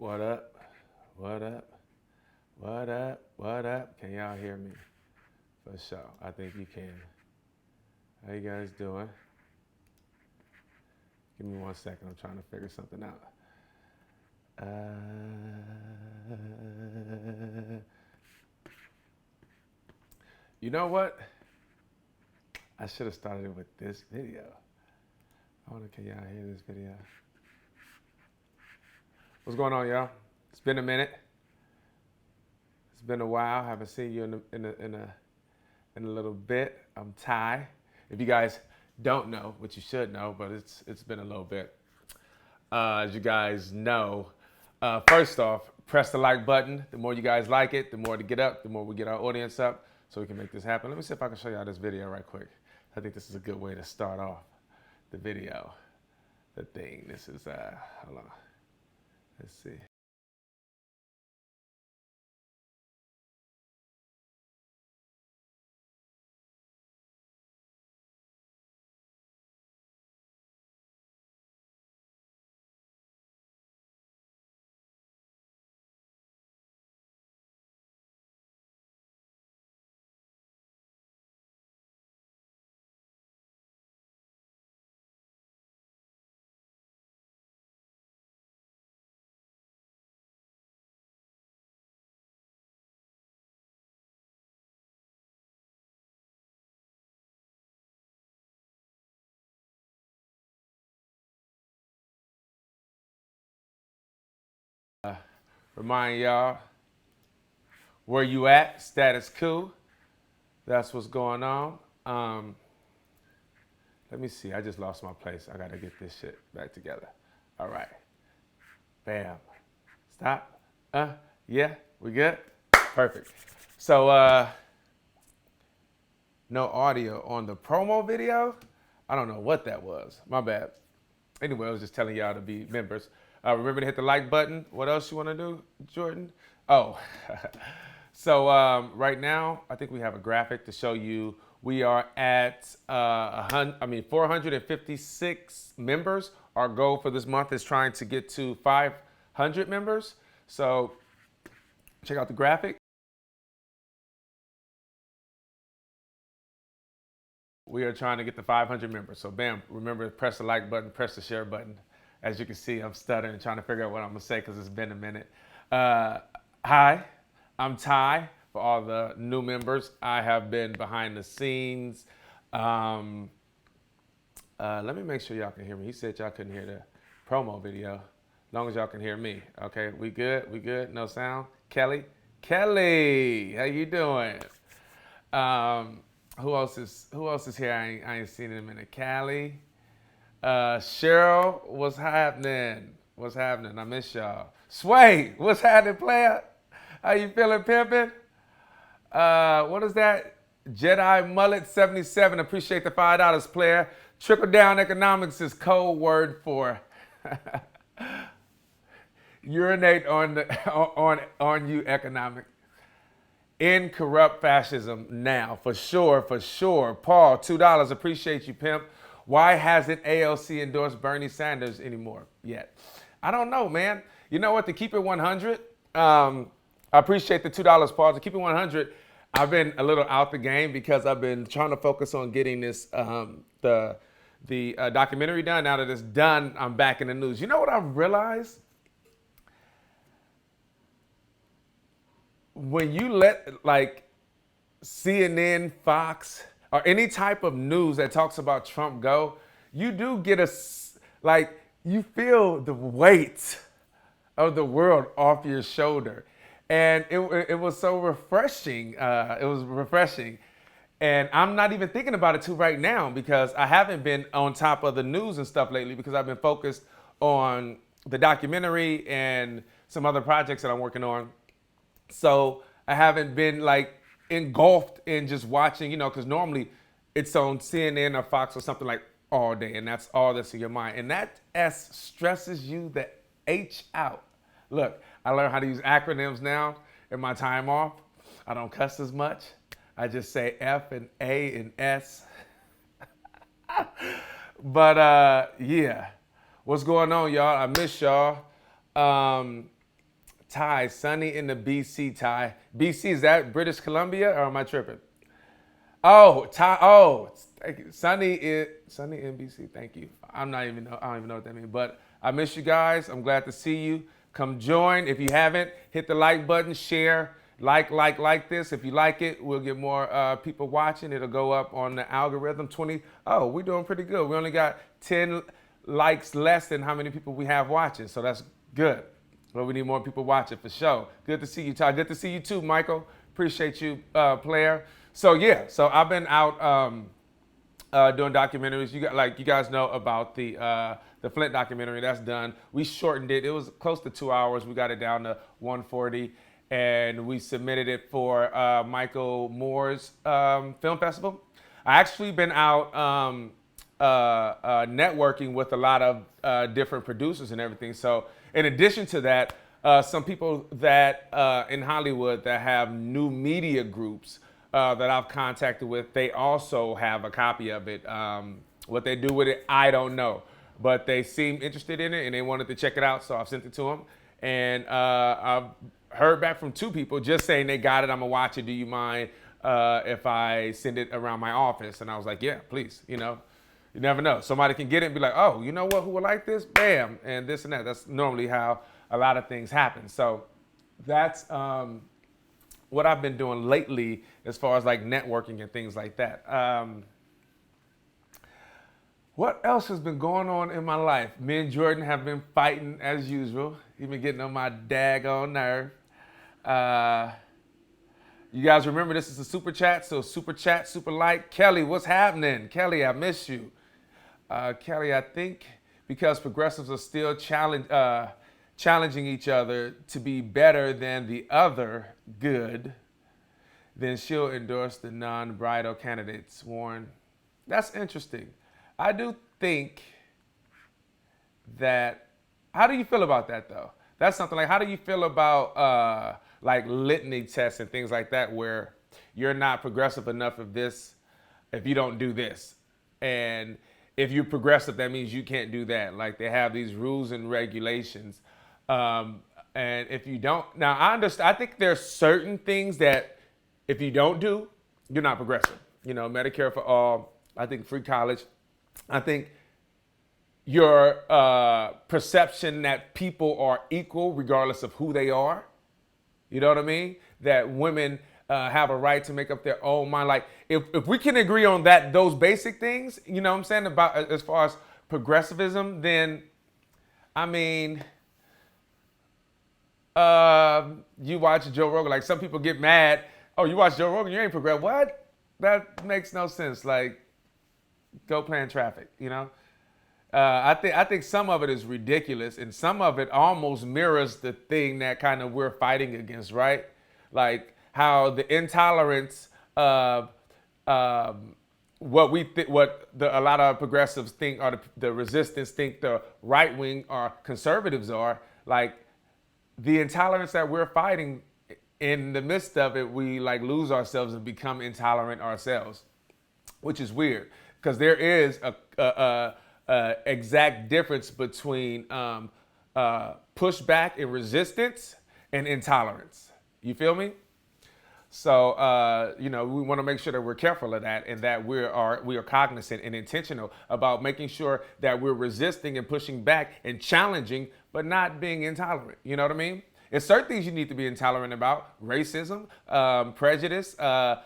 What up? What up? What up? What up? Can y'all hear me? For sure. I think you can. How you guys doing? Give me 1 second. I'm trying to figure something out. You know what? I should have started with this video. I wonder, can y'all hear this video? What's going on, y'all? It's been a minute. It's been a while. I haven't seen you in a little bit. I'm Ty. If you guys don't know, which you should know, but it's been a little bit. As you guys know, first off, press the like button. The more you guys like it, the more to get up, the more we get our audience up, so we can make this happen. Let me see if I can show y'all this video right quick. I think this is a good way to start off the video. The thing. This is hold on. Let's see. Remind y'all where you at, status quo. That's what's going on. Let me see. I just lost my place. I gotta get this shit back together. All right. Bam. Stop. Yeah. We good? Perfect. So no audio on the promo video. I don't know what that was. My bad. Anyway, I was just telling y'all to be members. Remember to hit the like button. What else you want to do, Jordan? Oh, so right now, I think we have a graphic to show you. We are at 456 members. Our goal for this month is trying to get to 500 members. So check out the graphic. We are trying to get to 500 members. So bam, remember, press the like button, press the share button. As you can see, I'm stuttering, trying to figure out what I'm gonna say because it's been a minute. Hi, I'm Ty. For all the new members, I have been behind the scenes. Let me make sure y'all can hear me. He said y'all couldn't hear the promo video. As long as y'all can hear me. Okay, we good? We good? No sound? Kelly, how you doing? Who else is here? I ain't seen him in a Cali. Cheryl, what's happening? What's happening? I miss y'all. Sway, what's happening, player? How you feeling, pimpin'? What is that? Jedi Mullet 77. Appreciate the $5, player. Trickle down economics is code word for urinate on you economic. In corrupt fascism now, for sure, for sure. Paul, $2. Appreciate you, pimp. Why hasn't ALC endorsed Bernie Sanders anymore yet? I don't know, man. You know what? To keep it 100, I appreciate the $2, Paul. To keep it 100, I've been a little out the game because I've been trying to focus on getting this the documentary done. Now that it's done, I'm back in the news. You know what I've realized? When you let like CNN, Fox, or any type of news that talks about Trump go, you do get you feel the weight of the world off your shoulder. And it was so refreshing. It was refreshing. And I'm not even thinking about it too right now because I haven't been on top of the news and stuff lately because I've been focused on the documentary and some other projects that I'm working on. So I haven't been like engulfed in just watching, because normally it's on CNN or Fox or something like all day, and that's all that's in your mind. And that S stresses you the H out. Look, I learned how to use acronyms now in my time off. I don't cuss as much. I just say F and A and S. But yeah, what's going on, y'all? I miss y'all. Ty, sunny in the BC, Ty. BC, is that British Columbia or am I tripping? Oh, Ty, oh, thank you. Sunny in BC, thank you. I don't even know what that means, but I miss you guys. I'm glad to see you. Come join. If you haven't, hit the like button, share, like this. If you like it, we'll get more people watching. It'll go up on the algorithm. Oh, we're doing pretty good. We only got 10 likes less than how many people we have watching, so that's good. But we need more people watching for sure. Good to see you, Ty. Good to see you too, Michael. Appreciate you, player. So yeah, so I've been out doing documentaries. You guys know about the Flint documentary that's done. We shortened it. It was close to 2 hours. We got it down to 140, and we submitted it for Michael Moore's film festival. I actually been out networking with a lot of different producers and everything. So in addition to that, some people that in Hollywood that have new media groups that I've contacted with, they also have a copy of it. What they do with it, I don't know. But they seem interested in it and they wanted to check it out, so I've sent it to them. And I've heard back from 2 people just saying they got it, I'm gonna watch it, do you mind if I send it around my office? And I was like, yeah, please, you know. You never know. Somebody can get it and be like, oh, you know what, who would like this? Bam, and this and that. That's normally how a lot of things happen. So that's what I've been doing lately as far as like networking and things like that. What else has been going on in my life? Me and Jordan have been fighting as usual. He's been getting on my daggone nerve. You guys remember this is a super chat, so super chat, super like. Kelly, what's happening? Kelly, I miss you. Kelly, I think because progressives are still challenging each other to be better than the other good, then she'll endorse the non-bridal candidates, Warren. That's interesting. I do think that, how do you feel about that though? That's something like, how do you feel about like litany tests and things like that where you're not progressive enough of this if you don't do this? And if you're progressive, that means you can't do that. Like they have these rules and regulations. And if you don't, now I understand, I think there's certain things that if you don't do, you're not progressive. You know, Medicare for all, I think free college. I think your perception that people are equal regardless of who they are. You know what I mean? That women have a right to make up their own mind. Like if we can agree on that, those basic things, you know what I'm saying, about as far as progressivism, then I mean, you watch Joe Rogan, like some people get mad. Oh, you watch Joe Rogan, you ain't progressive. What? That makes no sense. Like, go play in traffic, you know? I think some of it is ridiculous, and some of it almost mirrors the thing that kind of we're fighting against, right? Like how the intolerance of what a lot of progressives think, or the resistance think the right wing or conservatives are. Like the intolerance that we're fighting, in the midst of it, we like lose ourselves and become intolerant ourselves, which is weird because there is a exact difference between pushback and resistance and intolerance. You feel me? So you know, we want to make sure that we're careful of that, and that we are cognizant and intentional about making sure that we're resisting and pushing back and challenging, but not being intolerant. You know what I mean? There's certain things you need to be intolerant about: racism, prejudice, the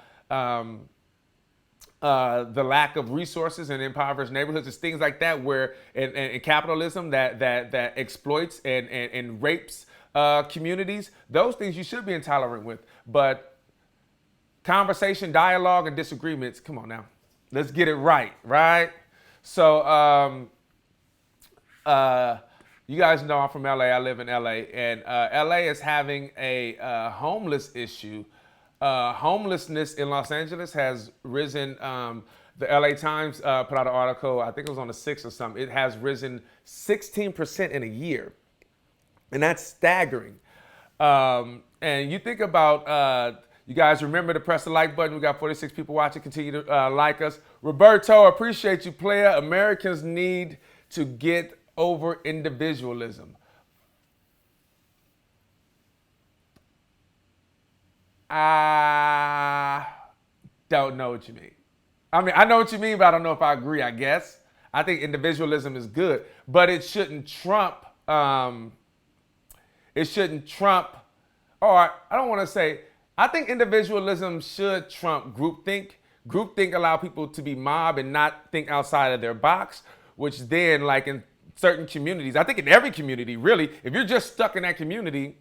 lack of resources in impoverished neighborhoods. It's things like that where, and capitalism that exploits and rapes communities. Those things you should be intolerant with. But conversation, dialogue, and disagreements, come on now. Let's get it right, right? So, you guys know I'm from LA. I live in LA, and LA is having a homeless issue. Homelessness in Los Angeles has risen. The LA Times put out an article, I think it was on the 6th or something. It has risen 16% in a year, and that's staggering. And you think about, you guys remember to press the like button. We got 46 people watching. Continue to like us. Roberto, appreciate you, player. Americans need to get over individualism. I don't know what you mean. I mean, I know what you mean, but I don't know if I agree, I guess. I think individualism is good, but it shouldn't trump, it shouldn't trump, or I don't want to say, I think individualism should trump groupthink. Groupthink allow people to be mob and not think outside of their box, which then, like in certain communities, I think in every community, really, if you're just stuck in that community,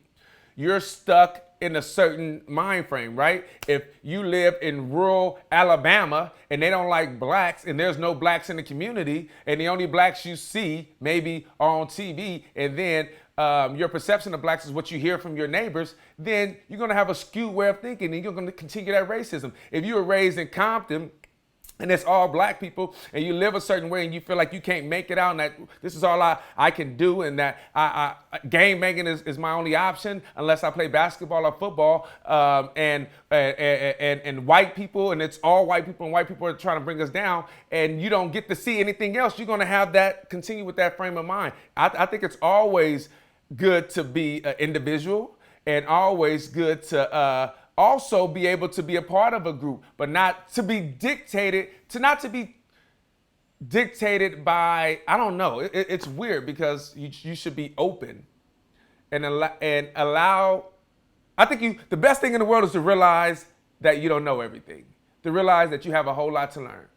you're stuck in a certain mind frame, right? If you live in rural Alabama and they don't like blacks and there's no blacks in the community and the only blacks you see maybe are on TV, and then your perception of blacks is what you hear from your neighbors, then you're going to have a skewed way of thinking and you're going to continue that racism. If you were raised in Compton and it's all black people and you live a certain way and you feel like you can't make it out and that this is all I can do, and that game banging is my only option unless I play basketball or football, and white people, and it's all white people and white people are trying to bring us down, and you don't get to see anything else, you're going to have that, continue with that frame of mind. I think it's always good to be an individual and always good to also be able to be a part of a group, but not to be dictated, by, I don't know. It's weird because you should be open and allow. I think the best thing in the world is to realize that you don't know everything, to realize that you have a whole lot to learn.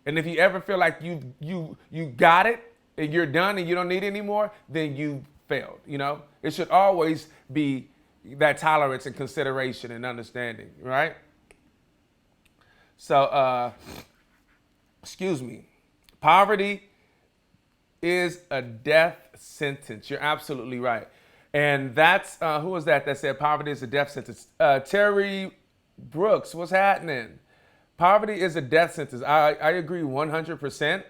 And if you ever feel like you got it and you're done and you don't need it anymore, then you failed. You know, it should always be that tolerance and consideration and understanding, right? So, excuse me. Poverty is a death sentence. You're absolutely right. And that's, who was that said poverty is a death sentence? Terry Brooks, what's happening? Poverty is a death sentence. I agree 100%.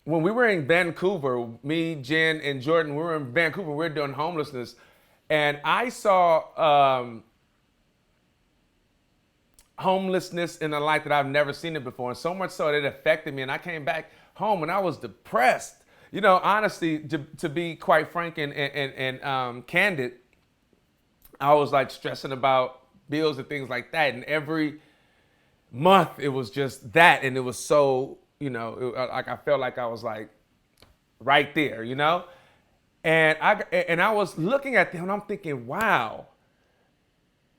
When we were in Vancouver, me, Jen, and Jordan, we were in Vancouver, we were doing homelessness, and I saw homelessness in a light that I've never seen it before, and so much so that it affected me, and I came back home and I was depressed. You know, honestly, to be quite frank and candid, I was like stressing about bills and things like that, and every month it was just that, and it was so, you know, like I felt like I was like right there, you know? And I was looking at them and I'm thinking, wow,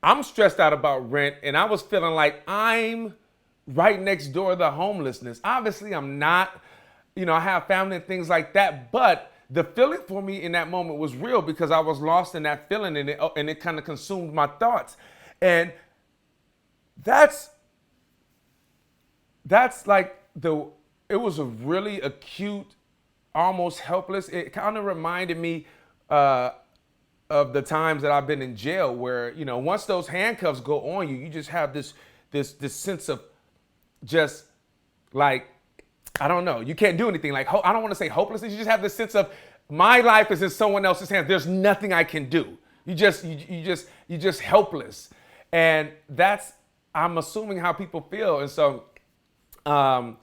I'm stressed out about rent, and I was feeling like I'm right next door to the homelessness. Obviously, I'm not, you know, I have family and things like that, but the feeling for me in that moment was real because I was lost in that feeling, and it kind of consumed my thoughts. And that's like it was a really acute, almost helpless. It kind of reminded me of the times that I've been in jail where, you know, once those handcuffs go on you, you just have this sense of just like, I don't know, you can't do anything. Like, I don't want to say hopelessness. You just have this sense of my life is in someone else's hands. There's nothing I can do. You just helpless. And that's, I'm assuming, how people feel. And so, I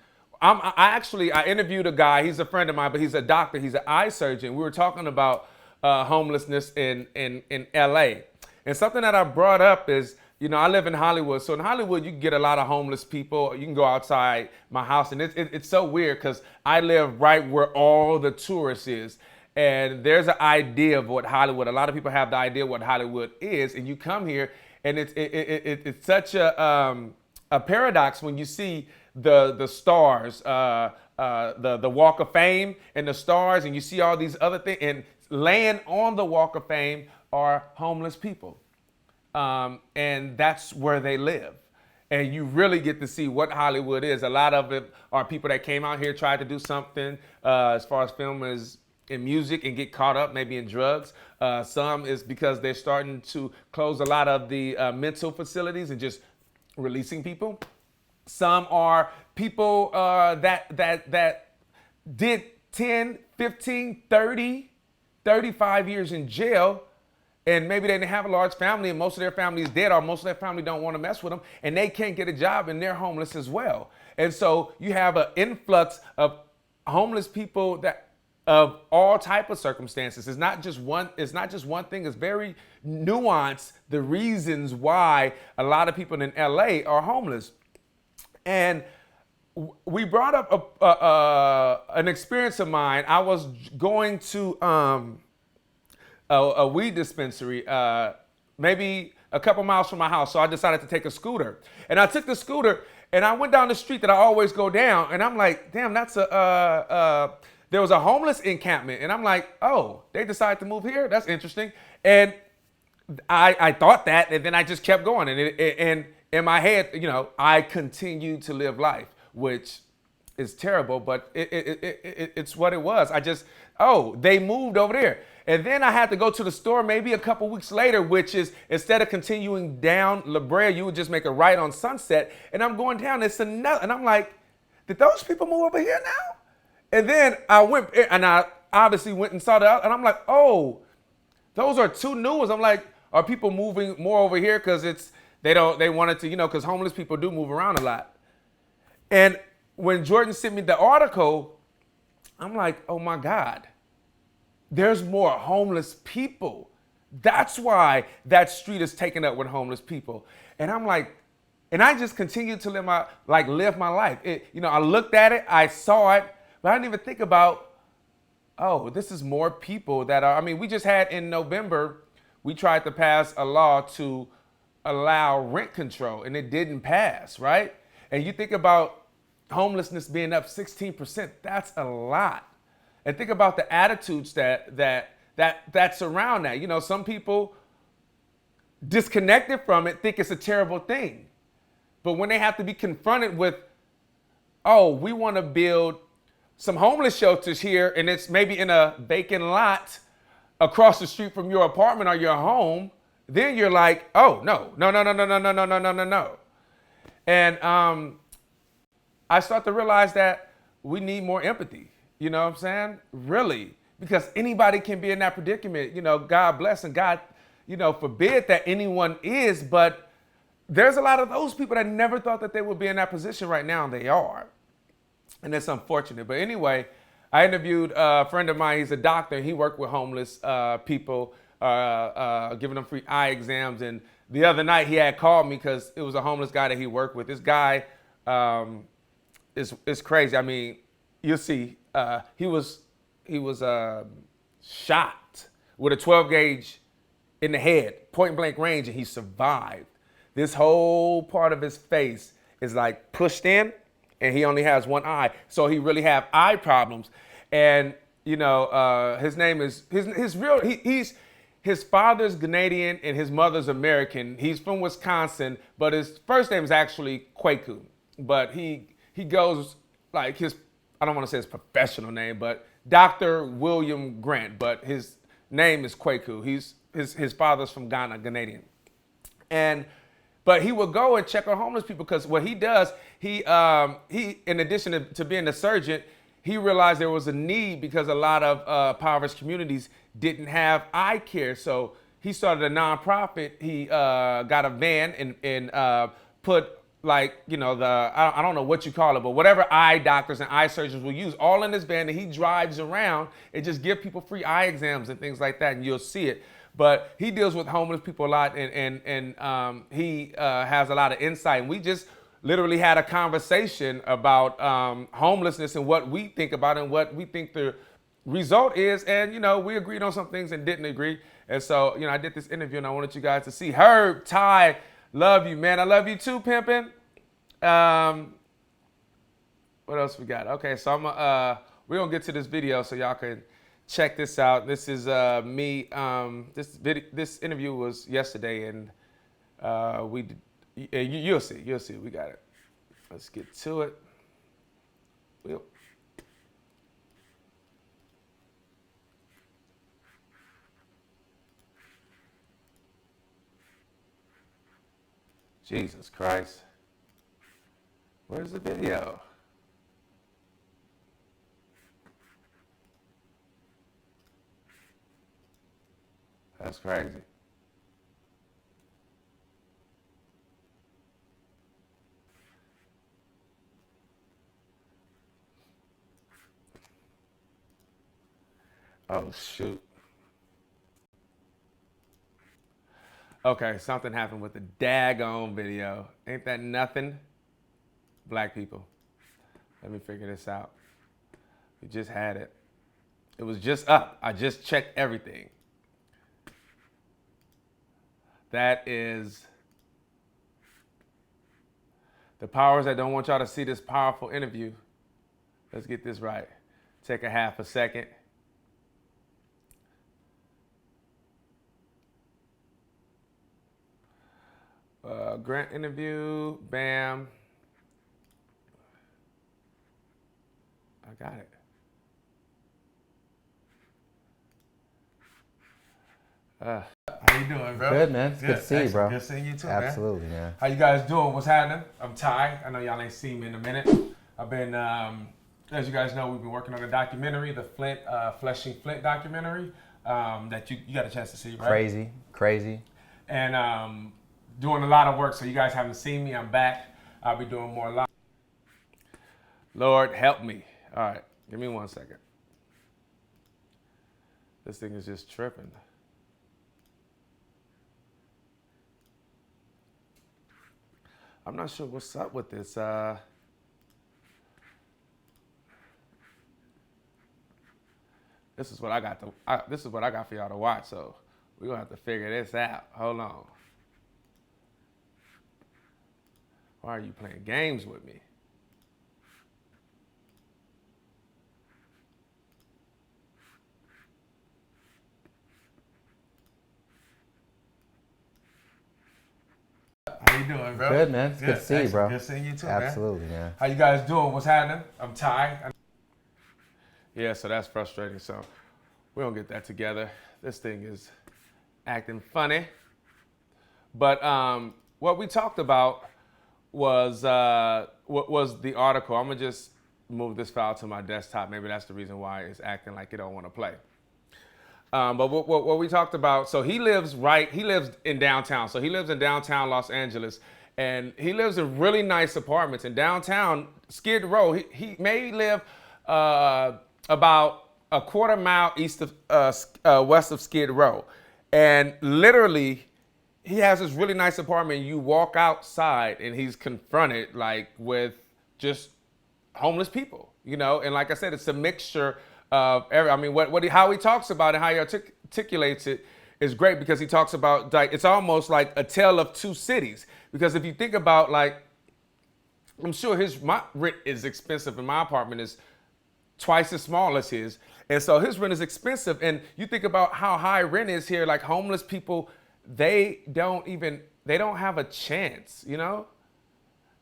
interviewed a guy. He's a friend of mine, but he's a doctor. He's an eye surgeon. We were talking about homelessness in LA. And something that I brought up is, you know, I live in Hollywood. So in Hollywood, you can get a lot of homeless people. You can go outside my house. And it's so weird because I live right where all the tourists is. And there's an idea of what Hollywood, a lot of people have the idea of what Hollywood is. And you come here and it's such a paradox when you see the stars, the Walk of Fame and the stars, and you see all these other things, and laying on the Walk of Fame are homeless people. And that's where they live. And you really get to see what Hollywood is. A lot of it are people that came out here, tried to do something as far as film as in music, and get caught up maybe in drugs. Some is because they're starting to close a lot of the mental facilities and just releasing people. Some are people that did 10, 15, 30, 35 years in jail, and maybe they didn't have a large family and most of their family is dead, or most of their family don't want to mess with them, and they can't get a job and they're homeless as well. And so you have an influx of homeless people that of all type of circumstances. It's not just one. It's not just one thing. It's very nuanced. The reasons why a lot of people in LA are homeless, and we brought up an experience of mine. I was going to a weed dispensary, maybe a couple miles from my house. So I decided to take a scooter, and I took the scooter and I went down the street that I always go down, and I'm like, damn, that's there was a homeless encampment, and I'm like, oh, they decided to move here. That's interesting, and I thought that, and then I just kept going, and in my head, I continued to live life, which is terrible, but it's what it was. They moved over there. And then I had to go to the store maybe a couple weeks later, which is instead of continuing down La Brea, you would just make a right on Sunset. And I'm going down, it's another, and I'm like, did those people move over here now? And then I went, and I obviously went and saw that, and I'm like, oh, those are two new ones. I'm like, are people moving more over here because they wanted to, because homeless people do move around a lot. And when Jordan sent me the article, I'm like, oh my God, there's more homeless people. That's why that street is taken up with homeless people. And I'm like, and I just continued to live my life. I looked at it, I saw it, but I didn't even think about, oh, this is more people that are, we just had in November, we tried to pass a law to allow rent control, and it didn't pass, right? And you think about homelessness being up 16%, that's a lot. And think about the attitudes that surround that. Some people disconnected from it think it's a terrible thing. But when they have to be confronted with, oh, we want to build some homeless shelters here, and it's maybe in a vacant lot across the street from your apartment or your home, then you're like, oh, no. And I start to realize that we need more empathy. You know what I'm saying? Really. Because anybody can be in that predicament. God bless and God, forbid that anyone is. But there's a lot of those people that never thought that they would be in that position right now, and they are. And it's unfortunate. But anyway, I interviewed a friend of mine. He's a doctor. He worked with homeless people, giving them free eye exams. And the other night he had called me because it was a homeless guy that he worked with. This guy is crazy. You'll see. He was shot with a 12 gauge in the head, point blank range, and he survived. This whole part of his face is like pushed in, and he only has one eye, so he really have eye problems. And his name is his father's Canadian and his mother's American. He's from Wisconsin, but his first name is actually Kwaku. But he goes like I don't want to say his professional name, but Dr. William Grant, but his name is Kwaku. His father's from Ghana, Canadian. But he would go and check on homeless people because what he does, he in addition to being a surgeon, he realized there was a need because a lot of impoverished communities didn't have eye care. So he started a nonprofit. He got a van and put I don't know what you call it, but whatever eye doctors and eye surgeons will use, all in this van, and he drives around and just give people free eye exams and things like that, and you'll see it. But he deals with homeless people a lot, and he has a lot of insight. And we just literally had a conversation about homelessness and what we think about it and what we think the result is. And, we agreed on some things and didn't agree. And so, I did this interview, and I wanted you guys to see. Herb, Ty, love you, man. I love you too, pimpin'. What else we got? Okay, so we're gonna get to this video so y'all can check this out. This is me. This interview was yesterday, and you'll see. We got it. Let's get to it. Jesus Christ. Where's the video? That's crazy. Oh, shoot. Okay, something happened with the daggone video. Ain't that nothing? Black people. Let me figure this out. We just had it. It was just up. I just checked everything. That is the powers that don't want y'all to see this powerful interview. Let's get this right. Take a half a second. Grant interview, bam. I got it. How you doing, bro? Good, man. It's good to see you, bro. Good seeing you too, Absolutely, man. How you guys doing? What's happening? I'm Ty. I know y'all ain't seen me in a minute. I've been, as you guys know, we've been working on a documentary, the Fleshing Flint documentary, that you got a chance to see, right? Crazy. And doing a lot of work, so you guys haven't seen me. I'm back. I'll be doing more live. Lord, help me. All right, give me 1 second. This thing is just tripping. I'm not sure what's up with this. This is what I got this is what I got for y'all to watch. So we're gonna have to figure this out. Hold on. Why are you playing games with me? How you doing, bro? Good, man. It's good to see you, bro. Good seeing you too, Absolutely, man. How you guys doing? What's happening? I'm Ty. Yeah, so that's frustrating. So we don't get that together. This thing is acting funny. But what we talked about was what was the article. I'm gonna just move this file to my desktop. Maybe that's the reason why it's acting like it don't want to play. But what we talked about, so he lives in downtown. So he lives in downtown Los Angeles, and he lives in really nice apartments in downtown Skid Row. He may live about a quarter mile east of west of Skid Row, and literally he has this really nice apartment. You walk outside, and he's confronted like with just homeless people, you know. And like I said, it's a mixture of how he talks about it, how he articulates it is great, because he talks about like it's almost like a tale of two cities. Because if you think about, like, I'm sure my rent is expensive, and my apartment is twice as small as his, and so his rent is expensive. And you think about how high rent is here, like homeless people, they don't have a chance, you know.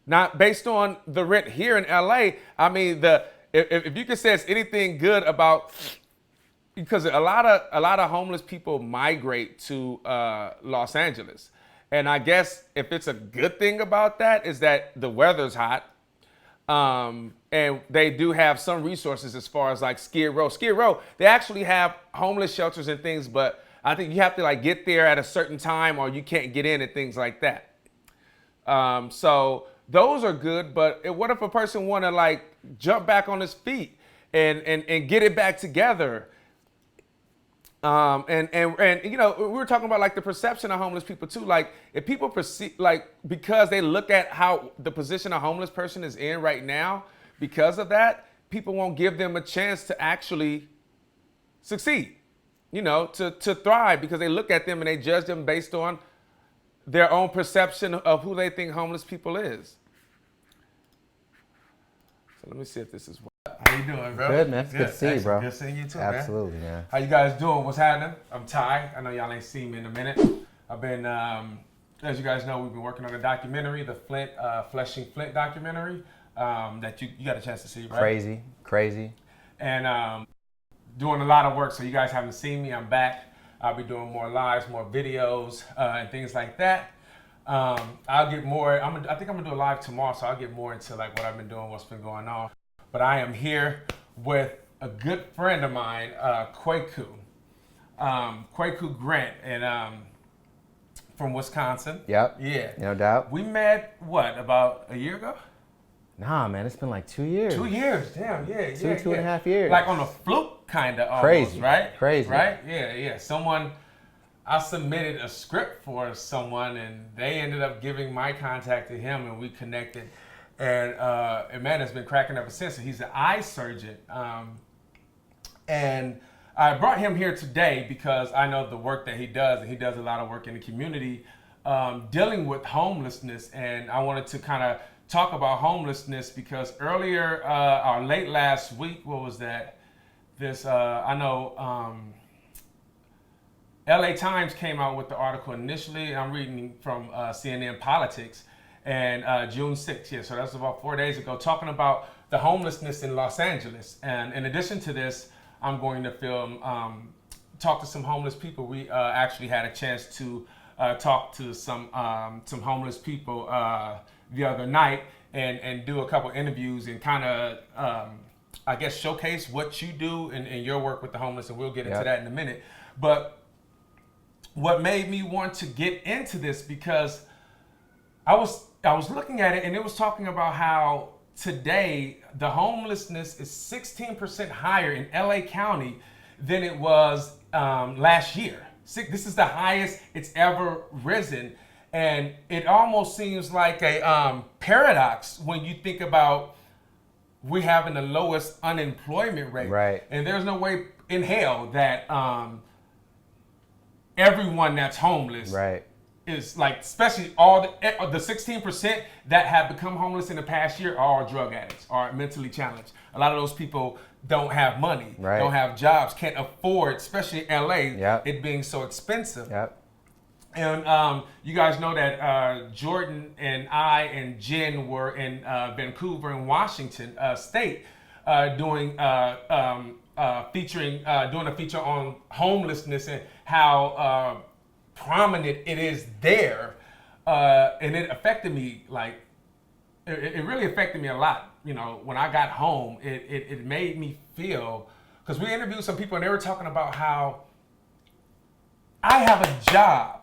Not based on the rent here in LA. I mean, if you could say it's anything good about, because a lot of homeless people migrate to Los Angeles, and I guess if it's a good thing about that is that the weather's hot, and they do have some resources as far as like Skid Row. Skid Row, they actually have homeless shelters and things, but I think you have to like get there at a certain time or you can't get in and things like that. So those are good, but what if a person want to like jump back on his feet and get it back together? And you know, we were talking about like the perception of homeless people too. Like if people perceive, like, because they look at how the position a homeless person is in right now, because of that, people won't give them a chance to actually succeed, you know, to thrive, because they look at them and they judge them based on their own perception of who they think homeless people is. So let me see if this is. How you doing, bro? Good, man. It's good to see you, bro. Good seeing you too, Absolutely, man. How you guys doing? What's happening? I'm Ty. I know y'all ain't seen me in a minute. I've been, as you guys know, we've been working on a documentary, the Fleshing Flint documentary, that you got a chance to see, right? Crazy. And doing a lot of work, so you guys haven't seen me. I'm back. I'll be doing more lives, more videos, and things like that. I'll get more. I think I'm gonna do a live tomorrow, so I'll get more into like what I've been doing, what's been going on. But I am here with a good friend of mine, Kwaku Grant, and from Wisconsin. Yep. Yeah. No doubt. We met about a year ago? Nah, man, it's been like 2 years. 2 years, damn, yeah. Two and a half years. Like on a fluke? kind of almost, Crazy. right? Crazy. Right? Yeah. I submitted a script for someone, and they ended up giving my contact to him, and we connected. And man, it's been cracking ever since. He's an eye surgeon. And I brought him here today because I know the work that he does, and he does a lot of work in the community dealing with homelessness. And I wanted to kind of talk about homelessness because earlier or late last week, what was that? I know LA Times came out with the article initially. I'm reading from CNN Politics, and June 6th, so that's about 4 days ago, talking about the homelessness in Los Angeles. And in addition to this, I'm going to talk to some homeless people. We actually had a chance to talk to some homeless people the other night and do a couple interviews and kind of, I guess, showcase what you do in your work with the homeless, and we'll get into that in a minute. But what made me want to get into this, because I was looking at it, and it was talking about how today the homelessness is 16% higher in LA County than it was last year. This is the highest it's ever risen, and it almost seems like a paradox when you think about we having the lowest unemployment rate, right? And there's no way in hell that everyone that's homeless, right, is like, especially all the 16% that have become homeless in the past year are all drug addicts, are mentally challenged. A lot of those people don't have money, don't have jobs, can't afford, especially in LA, it being so expensive. And you guys know that Jordan and I and Jen were in Vancouver and Washington State doing a feature on homelessness and how prominent it is there, and it affected me, like it really affected me a lot. You know, when I got home, it made me feel, because we interviewed some people and they were talking about how I have a job,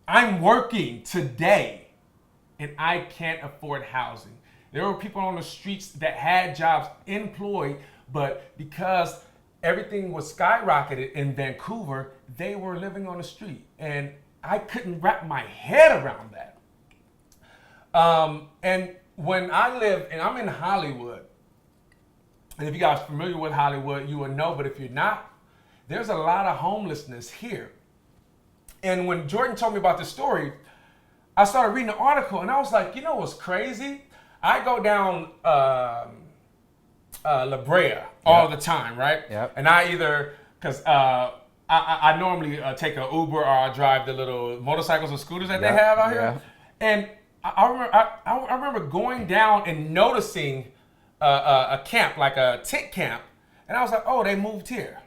I'm working today, and I can't afford housing. There were people on the streets that had jobs, employed, but because everything was skyrocketed in Vancouver, they were living on the street. And I couldn't wrap my head around that. And when I live, and I'm in Hollywood, and if you guys are familiar with Hollywood, you would know, but if you're not, there's a lot of homelessness here. And when Jordan told me about this story, I started reading the article, and I was like, you know what's crazy? I go down La Brea all the time, right? And I either, because I normally take an Uber or I drive the little motorcycles or scooters that they have out here. And I remember going down and noticing a camp, like a tent camp, and I was like, oh, they moved here.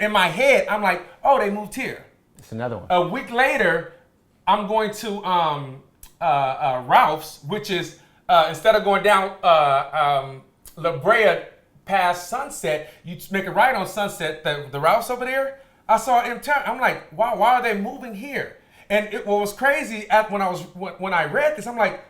In my head, I'm like, oh, they moved here. It's another one. A week later, I'm going to Ralph's, which is, instead of going down La Brea past Sunset, you make a right on Sunset, the Ralph's over there. I saw it in turn. I'm like, wow, why are they moving here? And what was crazy when I read this, I'm like,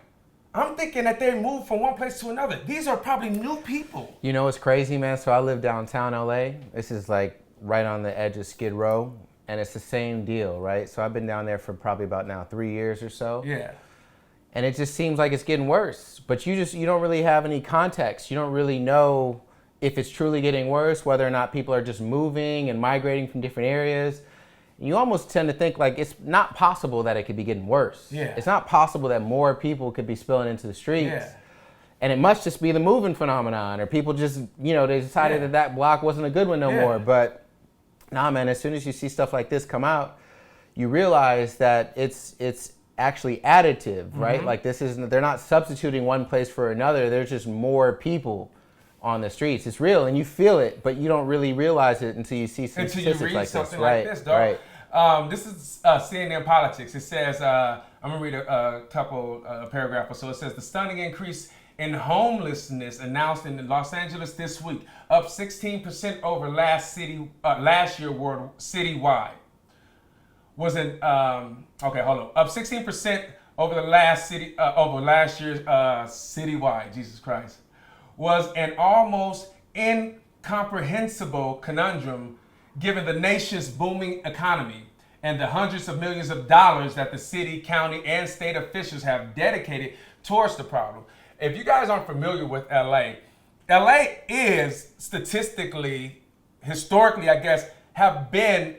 I'm thinking that they moved from one place to another. These are probably new people. You know what's crazy, man? So I live downtown LA. This is like right on the edge of Skid Row, and it's the same deal, right? So I've been down there for probably about now 3 years or so. Yeah. And it just seems like it's getting worse. But you don't really have any context. You don't really know if it's truly getting worse, whether or not people are just moving and migrating from different areas. You almost tend to think like it's not possible that it could be getting worse. Yeah. It's not possible that more people could be spilling into the streets. Yeah. And it must just be the moving phenomenon, or people just, they decided that block wasn't a good one no more. But nah, man, as soon as you see stuff like this come out, you realize that it's actually additive, right? Like they're not substituting one place for another. There's just more people on the streets. It's real, and you feel it, but you don't really realize it until you see some statistics like this. Like this, dog. Right. This is CNN Politics. It says, I'm gonna read a couple paragraph or so. It says the stunning increase in homelessness announced in Los Angeles this week, up 16% over last year citywide. Was it okay? Hold on. Up 16% over last year's citywide. Jesus Christ. Was an almost incomprehensible conundrum given the nation's booming economy and the hundreds of millions of dollars that the city, county, and state officials have dedicated towards the problem. If you guys aren't familiar with LA is statistically, historically, I guess, have been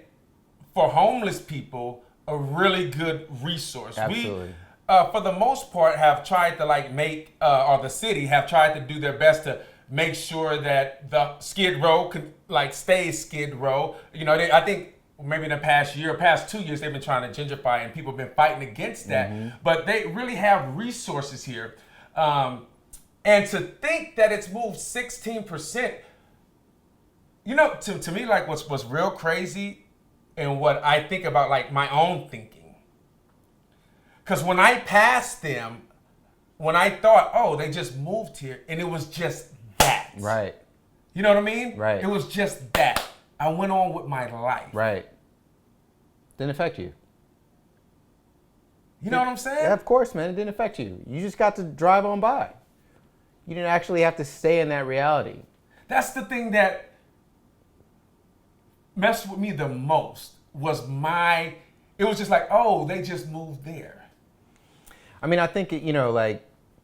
for homeless people a really good resource. Absolutely. We, for the most part, have tried to or the city have tried to do their best to make sure that the Skid Row could stay Skid Row. I think maybe in the past 2 years, they've been trying to gentrify, and people have been fighting against that. Mm-hmm. But they really have resources here. And to think that it's moved 16%, to me, what's real crazy and what I think about, my own thinking. Because when I passed them, when I thought, oh, they just moved here, and it was just that. Right. You know what I mean? Right. It was just that. I went on with my life. Right. Didn't affect you. You know what I'm saying? Yeah, of course, man. It didn't affect you. You just got to drive on by. You didn't actually have to stay in that reality. That's the thing that messed with me the most was it was just oh, they just moved there. I mean, I think,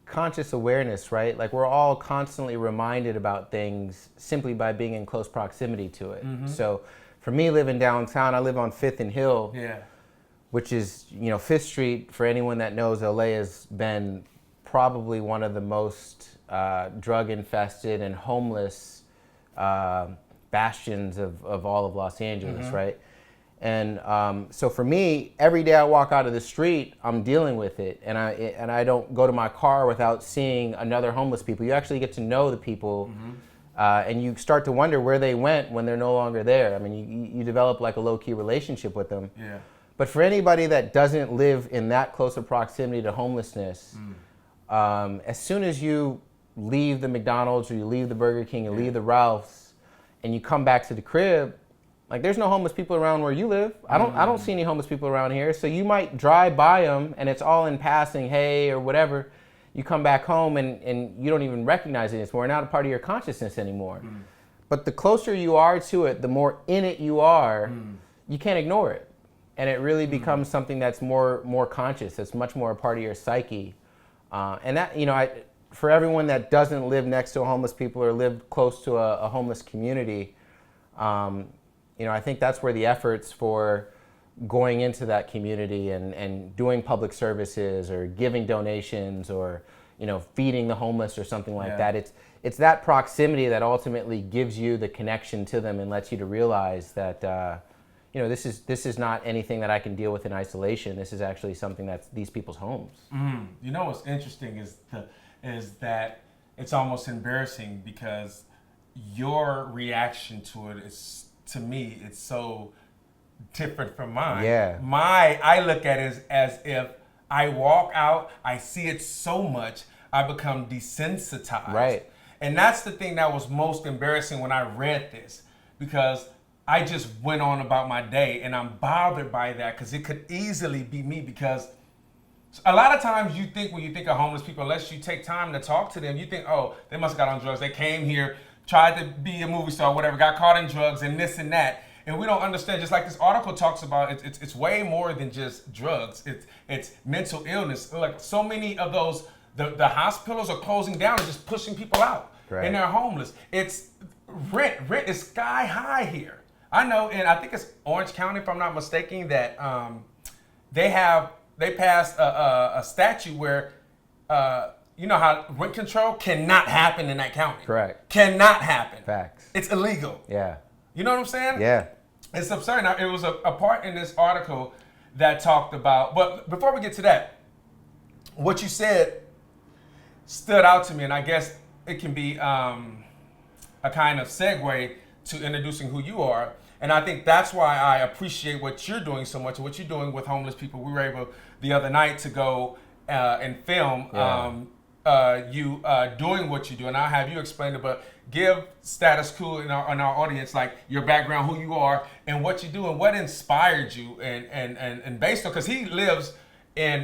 conscious awareness, right? We're all constantly reminded about things simply by being in close proximity to it. Mm-hmm. So for me, living downtown, I live on 5th and Hill, which is, 5th Street, for anyone that knows, LA has been probably one of the most drug-infested and homeless bastions of all of Los Angeles, mm-hmm. right? And so for me, every day I walk out of the street, I'm dealing with it, and I don't go to my car without seeing another homeless people. You actually get to know the people, mm-hmm. And you start to wonder where they went when they're no longer there. I mean, you develop a low-key relationship with them. Yeah. But for anybody that doesn't live in that close of proximity to homelessness, as soon as you leave the McDonald's or you leave the Burger King and leave the Ralph's, and you come back to the crib, there's no homeless people around where you live. I don't see any homeless people around here. So you might drive by them and it's all in passing, hey, or whatever. You come back home and you don't even recognize it. It's more not a part of your consciousness anymore. But the closer you are to it, the more in it you are, you can't ignore it. And it really becomes something that's more conscious. It's much more a part of your psyche. And that, for everyone that doesn't live next to homeless people or live close to a homeless community, I think that's where the efforts for going into that community and doing public services or giving donations or, feeding the homeless or something like that. It's that proximity that ultimately gives you the connection to them and lets you to realize that, this is not anything that I can deal with in isolation. This is actually something that's these people's homes. What's interesting is that it's almost embarrassing because your reaction to it is, to me, it's so different from mine. Yeah. I look at it as if I walk out, I see it so much, I become desensitized. Right. And that's the thing that was most embarrassing when I read this, because I just went on about my day, and I'm bothered by that because it could easily be me. Because a lot of times you think, when you think of homeless people, unless you take time to talk to them, you think, oh, they must have got on drugs. They came here, tried to be a movie star, whatever, got caught in drugs and this and that. And we don't understand, just like this article talks about, it's way more than just drugs. It's mental illness. So many of those, the hospitals are closing down and just pushing people out. Right. And they're homeless. It's rent is sky high here. I know, and I think it's Orange County, if I'm not mistaken, that they passed a statute where how rent control cannot happen in that county. Correct. Cannot happen. Facts. It's illegal. Yeah. You know what I'm saying? Yeah. It's absurd. Now, it was a part in this article that talked about, but before we get to that, what you said stood out to me, and I guess it can be a kind of segue to introducing who you are. And I think that's why I appreciate what you're doing so much, what you're doing with homeless people. We were able the other night to go and film you doing what you do. And I'll have you explain it, but give status quo in our audience, your background, who you are, and what you do, and what inspired you. And based on, because he lives in,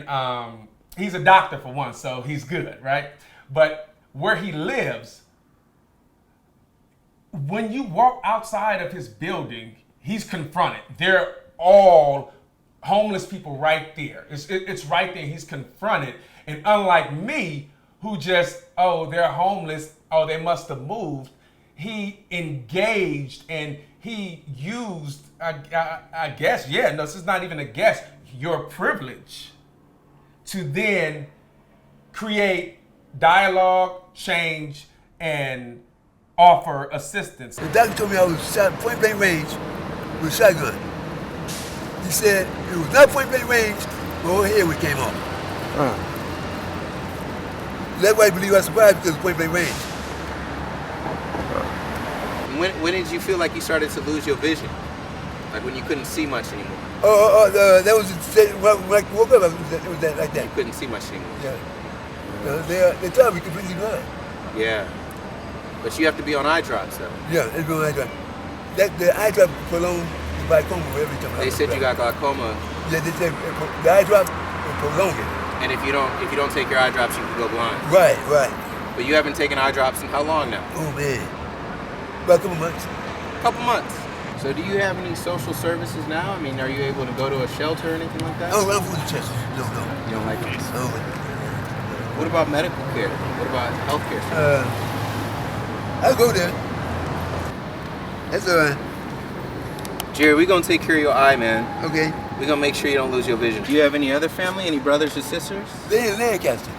he's a doctor for one, so he's good, right? But where he lives, when you walk outside of his building, he's confronted. They're all homeless people right there. It's right there. He's confronted. And unlike me, who just, oh, they're homeless, oh, they must have moved, he engaged and he used, I guess, yeah, no, this is not even a guess, your privilege to then create dialogue, change, and offer assistance. The doctor told me I was shot point blank range with a shotgun. He said it was not point blank range, my whole head came off. That's why I believe I survived, because of point blank range. When did you feel like you started to lose your vision? Like when you couldn't see much anymore? That was when I woke up, it was like that. You couldn't see much anymore? Yeah. They thought me completely blind. Yeah. But you have to be on eye drops though. Yeah, it's been on eye drop. The eye drop prolonged the glaucoma every time. They said you got glaucoma. Yeah, they said the eye drop will prolong it. And if you don't take your eye drops, you can go blind. Right. But you haven't taken eye drops in how long now? Oh man, about a couple months. Couple months. So do you have any social services now? I mean, are you able to go to a shelter or anything like that? I don't food chest. No. You don't like this? No. What about medical care? What about healthcare? I'll go there. That's all right. Jerry, we're gonna take care of your eye, man. Okay. We're gonna make sure you don't lose your vision. Do you have any other family? Any brothers or sisters? They in Lancaster.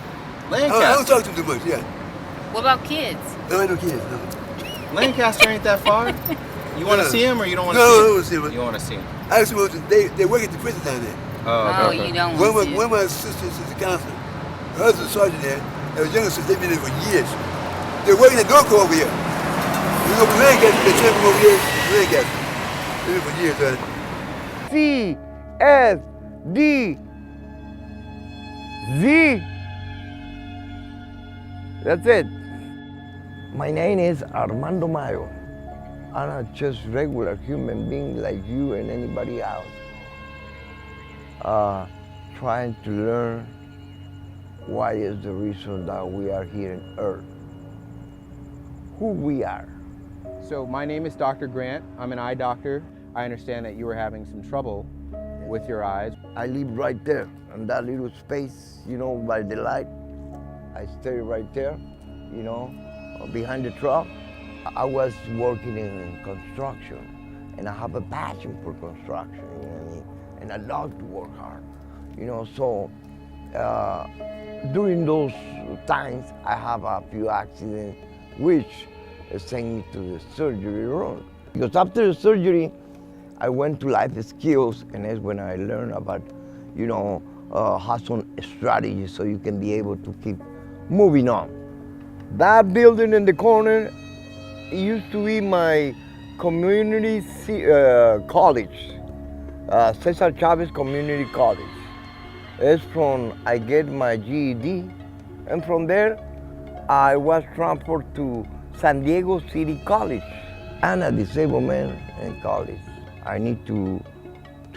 Lancaster? I don't talk to them too much, yeah. What about kids? No, I ain't no kids, no. Lancaster ain't that far. You want to see him or you don't want to No, see I him? don't want to see him. You want to see him? I just want to, they work at the prison down there. Oh, you don't want to. One of my sisters is a counselor. Her husband's a sergeant there. And her younger sister, they've been there for years. They're working at Norco over here. You know, from Lancaster, they sent them over here to Lancaster. They've been for years, right? C, S, D, Z. That's it. My name is Armando Mayo. I'm a just regular human being like you and anybody else. Trying to learn what is the reason that we are here on Earth. Who we are. So my name is Dr. Grant. I'm an eye doctor. I understand that you were having some trouble with your eyes. I live right there in that little space, you know, by the light. I stay right there, you know, behind the truck. I was working in construction, and I have a passion for construction, you know what I mean? And I love to work hard, you know, so during those times, I have a few accidents, which sent me to the surgery room. Because after the surgery, I went to life skills, and that's when I learned about, you know, have some strategies so you can be able to keep moving on. That building in the corner, it used to be my community college, Cesar Chavez Community College. It's from, I get my GED, and from there, I was transferred to San Diego City College. I'm a disabled man in college. I need to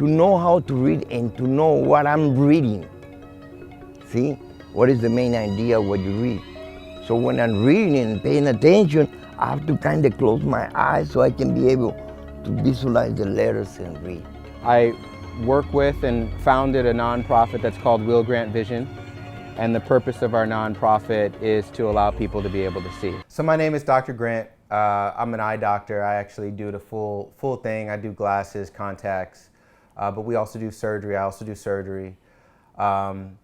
know how to read and to know what I'm reading. See, what is the main idea of what you read? So when I'm reading and paying attention, I have to kind of close my eyes so I can be able to visualize the letters and read. I work with and founded a nonprofit that's called Will Grant Vision. And the purpose of our nonprofit is to allow people to be able to see. So my name is Dr. Grant. I'm an eye doctor. I actually do the full thing. I do glasses, contacts, but we also do surgery. I also do surgery. And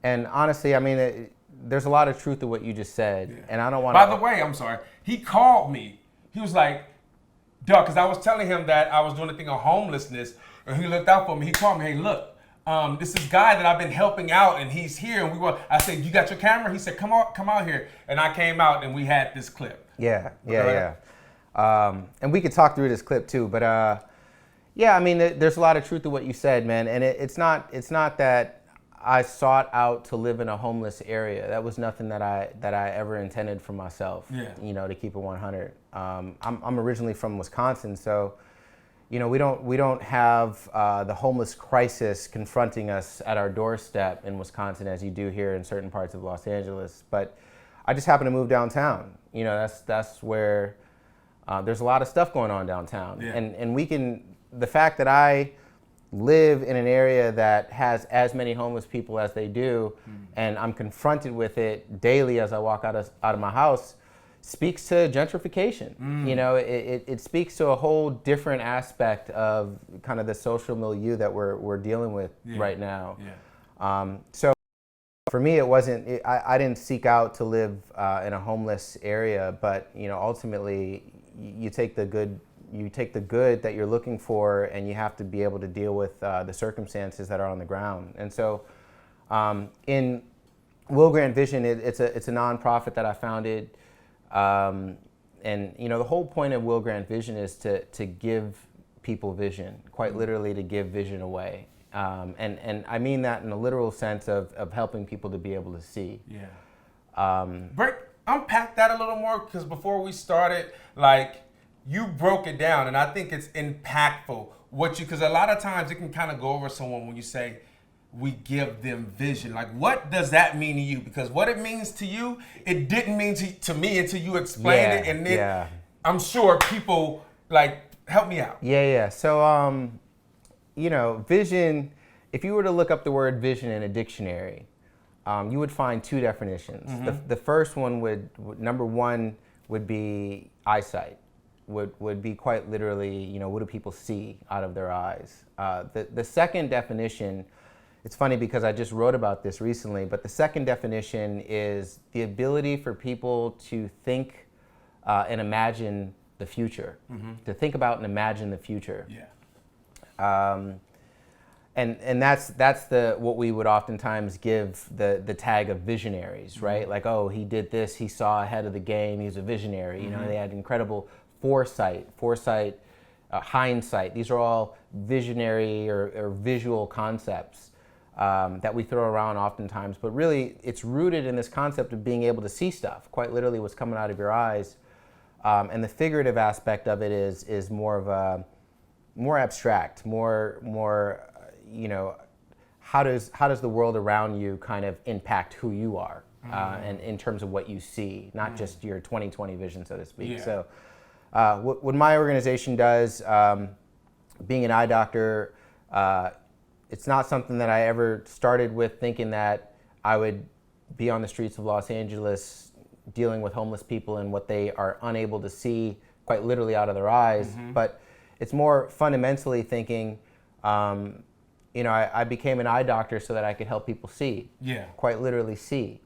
honestly, I mean, there's a lot of truth to what you just said, yeah. And I don't want to... By the way, I'm sorry, he called me. He was like, Doug, because I was telling him that I was doing a thing on homelessness, and he looked out for me. He called me, hey, look, this is guy that I've been helping out, and he's here. And I said, you got your camera? He said, come out here. And I came out, and we had this clip. Yeah. And we could talk through this clip too, but yeah, I mean, there's a lot of truth to what you said, man. And it's not that I sought out to live in a homeless area. That was nothing that I ever intended for myself. Yeah. You know, to keep it 100. I'm originally from Wisconsin, so you know we don't have the homeless crisis confronting us at our doorstep in Wisconsin as you do here in certain parts of Los Angeles. But I just happened to move downtown. You know, that's where there's a lot of stuff going on downtown. Yeah. And the fact that I live in an area that has as many homeless people as they do, and I'm confronted with it daily as I walk out of my house, speaks to gentrification. You know, it speaks to a whole different aspect of kind of the social milieu that we're dealing with right now. So for me, it wasn't. I didn't seek out to live in a homeless area, but you know, ultimately, you take the good. You take the good that you're looking for, and you have to be able to deal with the circumstances that are on the ground. And so, in Will Grant Vision, it's a nonprofit that I founded, and you know, the whole point of Will Grant Vision is to give people vision, quite literally to give vision away, and I mean that in a literal sense of helping people to be able to see. Unpack that a little more, because before we started, like, you broke it down, and I think it's impactful because a lot of times it can kind of go over someone when you say we give them vision. Like, what does that mean to you? Because what it means to you, it didn't mean to me until you explained it, and then I'm sure people like help me out. So you know, vision. If you were to look up the word vision in a dictionary, you would find two definitions. The first one number one would be eyesight. Would be quite literally, you know, what do people see out of their eyes? The second definition, it's funny because I just wrote about this recently, but the second definition is the ability for people to think and imagine the future, to think about and imagine the future. And that's what we would oftentimes give the tag of visionaries, right? Like, oh, he did this, he saw ahead of the game, he's a visionary. You know, they had incredible foresight, hindsight. These are all visionary or visual concepts that we throw around oftentimes, but really it's rooted in this concept of being able to see stuff, quite literally what's coming out of your eyes. And the figurative aspect of it is more of a more abstract, more you know, how does the world around you kind of impact who you are, and in terms of what you see, not just your 20/20 vision, so to speak. So what my organization does, being an eye doctor, it's not something that I ever started with thinking that I would be on the streets of Los Angeles dealing with homeless people and what they are unable to see quite literally out of their eyes. But it's more fundamentally thinking, you know, I became an eye doctor so that I could help people see, quite literally see.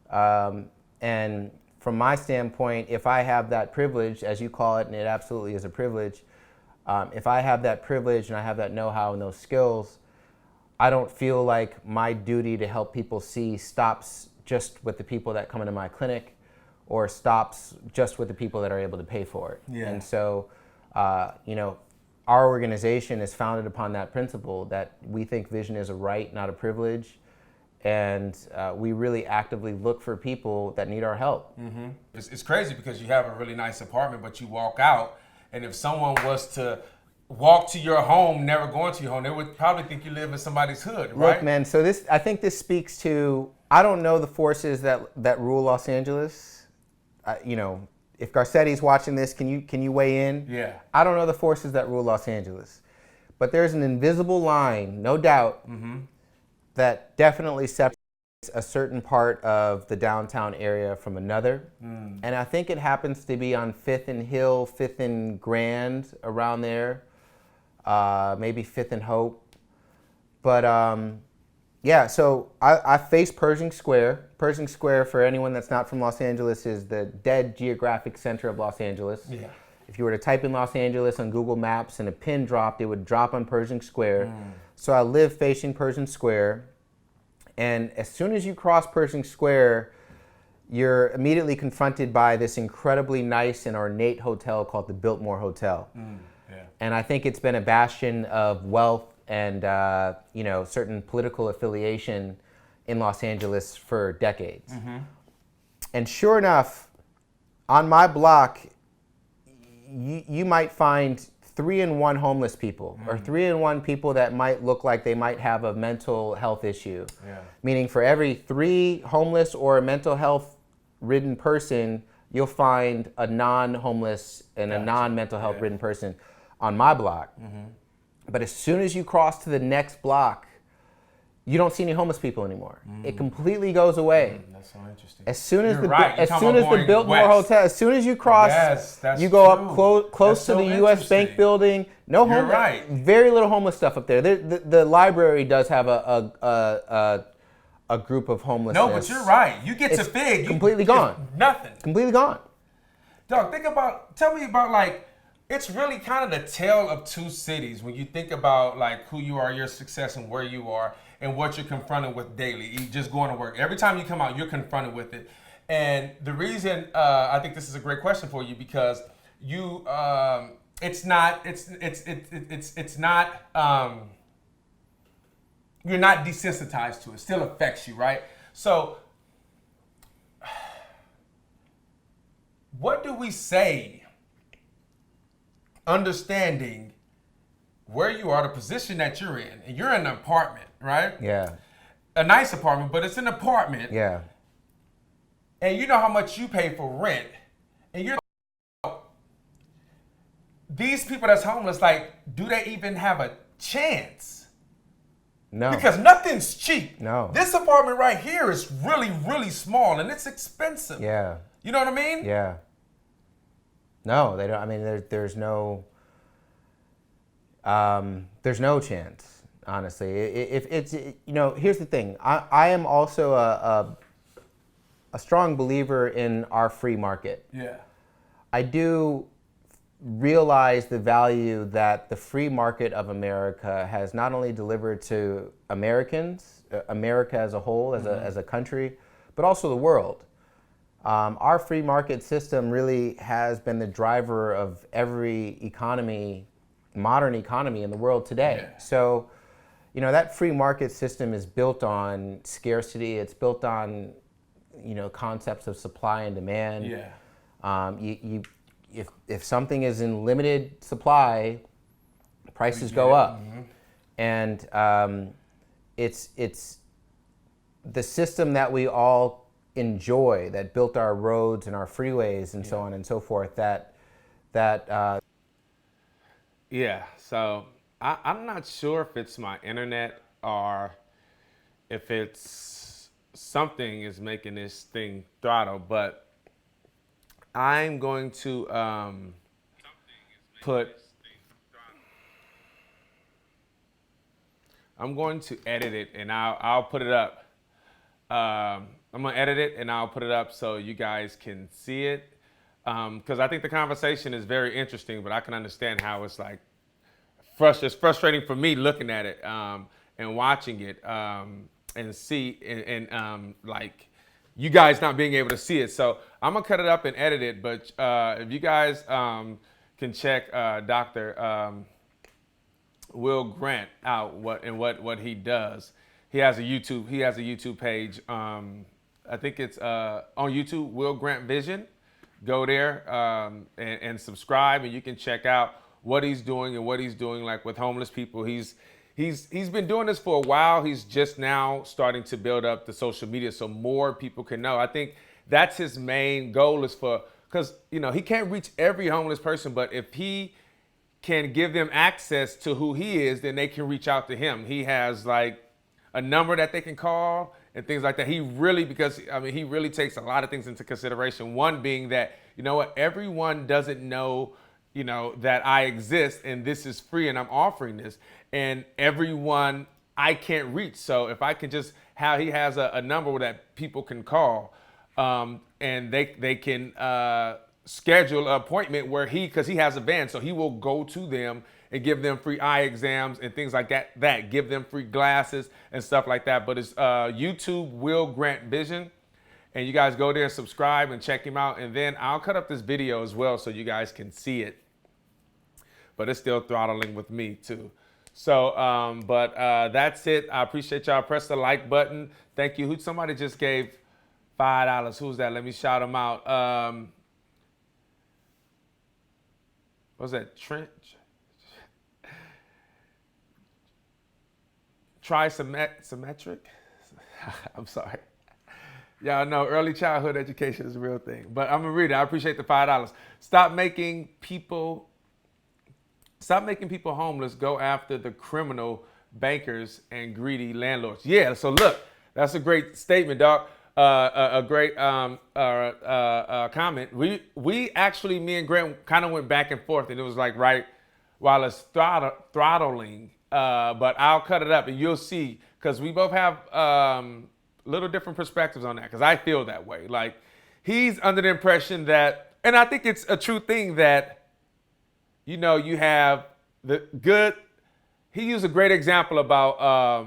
And from my standpoint, if I have that privilege, as you call it, and it absolutely is a privilege, if I have that privilege and I have that know-how and those skills, I don't feel like my duty to help people see stops just with the people that come into my clinic or stops just with the people that are able to pay for it. And so, you know, our organization is founded upon that principle that we think vision is a right, not a privilege. And we really actively look for people that need our help. It's crazy because you have a really nice apartment, but you walk out, and if someone was to walk to your home, never going to your home, they would probably think you live in somebody's hood, right? Look, man, so I think this speaks to, I don't know the forces that rule Los Angeles. You know, if Garcetti's watching this, can you weigh in? I don't know the forces that rule Los Angeles. But there's an invisible line, no doubt, that definitely separates a certain part of the downtown area from another. And I think it happens to be on 5th and Hill, 5th and Grand, around there, maybe 5th and Hope. But yeah, so I face Pershing Square. Pershing Square, for anyone that's not from Los Angeles, is the dead geographic center of Los Angeles. If you were to type in Los Angeles on Google Maps and a pin dropped, it would drop on Pershing Square. So I live facing Pershing Square. And as soon as you cross Pershing Square, you're immediately confronted by this incredibly nice and ornate hotel called the Biltmore Hotel. And I think it's been a bastion of wealth and you know, certain political affiliation in Los Angeles for decades. And sure enough, on my block, you might find 3-in-1 homeless people, or 3-in-1 people that might look like they might have a mental health issue. Meaning for every 3 homeless or a mental health ridden person, you'll find a non-homeless and a non-mental health ridden person on my block. But as soon as you cross to the next block, you don't see any homeless people anymore. It completely goes away. That's so interesting. As soon as You're right. as soon as the Biltmore Hotel, as soon as you cross, you go up close to the U.S. Bank building. No homeless. Right. Very little homeless stuff up there. The library does have a group of homelessness. No, but you're right. You get to Fig, completely gone. Nothing. Completely gone. Dog, tell me about like, it's really kind of the tale of two cities when you think about like who you are, your success, and where you are, and what you're confronted with daily. You just going to work. Every time you come out, you're confronted with it. And the reason I think this is a great question for you because you, it's not you're not desensitized to it. It still affects you, right? So, what do we say? Understanding where you are, the position that you're in, and you're in an apartment, right? Yeah. A nice apartment, but it's an apartment. Yeah. And you know how much you pay for rent, and you're these people that's homeless, like, do they even have a chance? No. Because nothing's cheap. No. This apartment right here is really, really small, and it's expensive. Yeah. You know what I mean? Yeah. No, they don't. I mean, there's no chance, honestly. If it's, here's the thing. I am also a strong believer in our free market. Yeah. I do realize the value that the free market of America has not only delivered to Americans, America as a whole, as a country, but also the world. Our free market system really has been the driver of every economy, modern economy in the world today. Yeah. So, that free market system is built on scarcity. It's built on, concepts of supply and demand. Yeah. If something is in limited supply, prices go up. And it's the system that we all enjoy, that built our roads and our freeways and so on and so forth, Yeah, so I'm not sure if it's my internet or if it's something is making this thing throttle, but I'm going to I'm going to edit it and I'll put it up. I'm gonna edit it and I'll put it up so you guys can see it. Because I think the conversation is very interesting, but I can understand how it's like it's frustrating for me looking at it and watching it and see and like you guys not being able to see it. So I'm gonna cut it up and edit it. But if you guys can check Dr. Will Grant out what he does. He has a YouTube page. I think it's on YouTube, Will Grant Vision. Go there and subscribe, and you can check out what he's doing and what he's doing like with homeless people. He's been doing this for a while. He's just now starting to build up the social media so more people can know. I think that's his main goal is because he can't reach every homeless person, but if he can give them access to who he is, then they can reach out to him. He has like a number that they can call and things like that. He really takes a lot of things into consideration. One being that, everyone doesn't know, that I exist and this is free and I'm offering this. And everyone I can't reach. So if I can he has a number that people can call and they can schedule an appointment where because he has a van, so he will go to them and give them free eye exams and things like that give them free glasses and stuff like that. But it's YouTube Will Grant Vision, and you guys go there and subscribe and check him out, and then I'll cut up this video as well so you guys can see it, but it's still throttling with me too. So but that's it. I appreciate y'all. Press the like button. Thank you. Somebody just gave $5. Who's that? Let me shout them out. What was that? Trent? Symmetric? I'm sorry. Y'all know early childhood education is a real thing. But I'm gonna read it. I appreciate the $5. Stop making people homeless. Go after the criminal bankers and greedy landlords. Yeah. So look, that's a great statement, dog. A great comment. We actually, me and Grant kind of went back and forth, and it was like right while it's throttling. But I'll cut it up, and you'll see because we both have little different perspectives on that. Because I feel that way. Like he's under the impression that, and I think it's a true thing that. You have the good. He used a great example about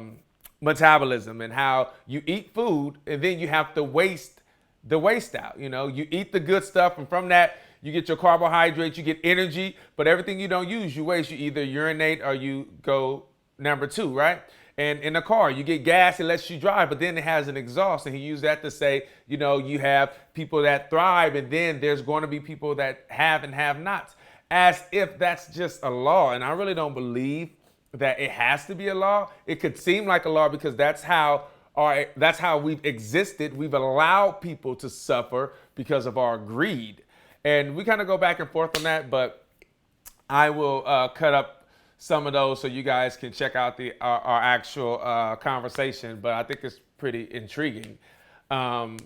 metabolism and how you eat food and then you have to waste the waste out. You eat the good stuff, and from that you get your carbohydrates, you get energy, but everything you don't use, you waste. You either urinate or you go number two, right? And in a car, you get gas, it lets you drive, but then it has an exhaust. And he used that to say, you have people that thrive, and then there's going to be people that have and have nots. As if that's just a law. And I really don't believe that it has to be a law. It could seem like a law because that's how we've existed. We've allowed people to suffer because of our greed. And we kind of go back and forth on that, but I will cut up some of those so you guys can check out our actual conversation. But I think it's pretty intriguing. Yeah.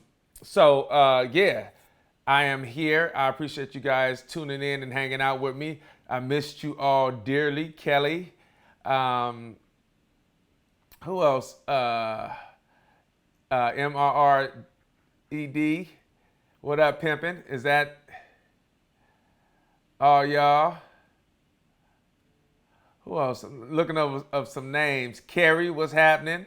I am here. I appreciate you guys tuning in and hanging out with me. I missed you all dearly. Kelly. Who else? MRRED. What up, pimpin'? Is that all y'all? Who else? I'm looking over of some names. Carrie, what's happening?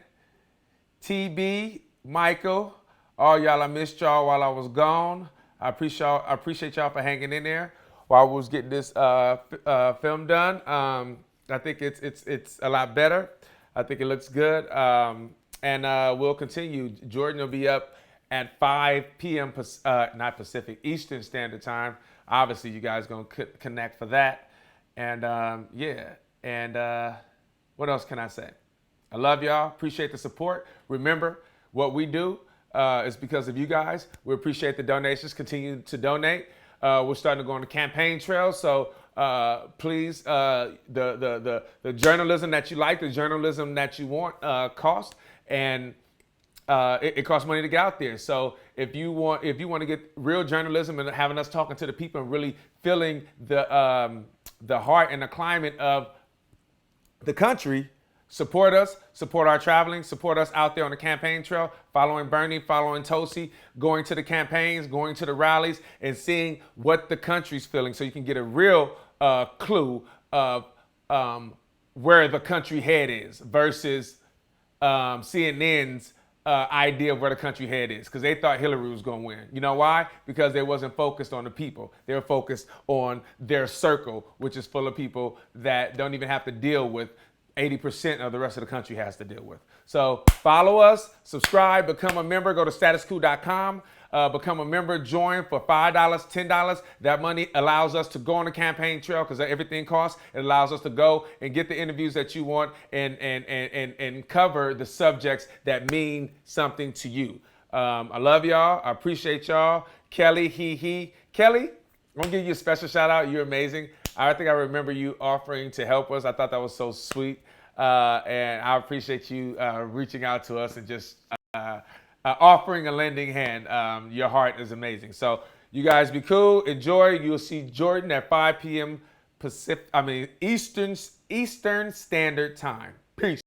TB, Michael. All y'all, I missed y'all while I was gone. I appreciate y'all for hanging in there while we was getting this film done. I think it's a lot better. I think it looks good, and we'll continue. Jordan will be up at 5 p.m. Not Pacific, Eastern Standard Time. Obviously, you guys gonna connect for that, and what else can I say? I love y'all. Appreciate the support. Remember what we do. It's because of you guys. We appreciate the donations. Continue to donate. We're starting to go on the campaign trail. So please, the journalism that you like, the journalism that you want, cost, and it costs money to get out there. So if you want to get real journalism and having us talking to the people and really feeling the heart and the climate of the country. Support us, support our traveling, support us out there on the campaign trail, following Bernie, following Tosi, going to the campaigns, going to the rallies, and seeing what the country's feeling so you can get a real clue of where the country head is versus CNN's idea of where the country head is, because they thought Hillary was going to win. You know why? Because they wasn't focused on the people. They were focused on their circle, which is full of people that don't even have to deal with 80% of the rest of the country has to deal with. So follow us, subscribe, become a member. Go to statusquo.com, become a member, join for $5, $10. That money allows us to go on the campaign trail because everything costs. It allows us to go and get the interviews that you want and cover the subjects that mean something to you. I love y'all. I appreciate y'all. Kelly, Kelly, I'm gonna give you a special shout out. You're amazing. I think I remember you offering to help us. I thought that was so sweet. And I appreciate you reaching out to us and just offering a lending hand. Your heart is amazing. So you guys be cool. Enjoy. You'll see Jordan at 5 p.m. Eastern Standard Time. Peace.